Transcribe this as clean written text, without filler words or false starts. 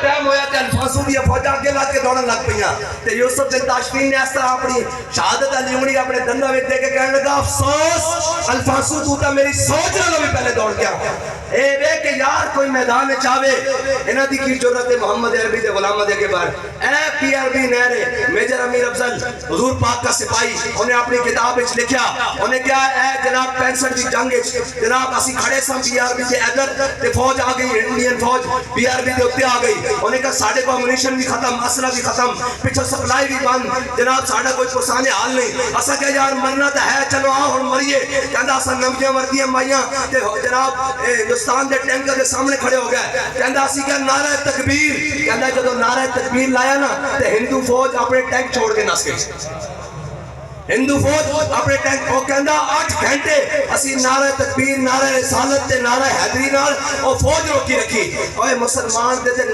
Time होया ते Alphonso दी फौजा अगे लग के दौड़न लग पईयां ते यूसुफ बिन ताशफीन ने इस तरह अपनी शहादत दी उंगली अपने दंदां विच दे के कहने लगा अफसोस अल्फांसो तू तां मेरी सोच नालों भी पहले दौड़ गया। ए वे के यार कोई मैदान में चावे इन्हां दी की जरूरत है मोहम्मद अरबी दे गुलामां दे के बाहर ए पीआरबी नहरे मेजर अमीर अफजल हुजूर पाक का सिपाही उन्हें अपनी किताब विच लिखा उन्हें क्या है जनाब 65 दी जंग विच जनाब असी खड़े सा पीआरबी दे इधर ते फौज आ गई इंडियन फौज पीआरबी दे उत्ते आ गई उन्हें कहा साडे को अम्यूनिशन भी खत्म असला भी खत्म पिछो सप्लाई भी बंद जनाब साडा कोई पुरसाने हाल नहीं असा कह यार मरना तो है चलो आ हुण मरिए कहंदा असा नमकियां वर्दियां माइयां ते जनाब हिंदुस्तान दे टैंकर के सामने खड़े हो गए कहंदा असी क्या नारा तकबीर कहंदा जदों नारा तकबीर लाया ना ते हिंदू फौज अपने टैंक छोड़ के नस गई हिंदू फौज अपने टैंक वो कहंदा 8 घंटे असी नारा तकबीर नारा रिसालत ते नारा हैदरी नाल और फौज रोकी रखी ओए मुसलमान दे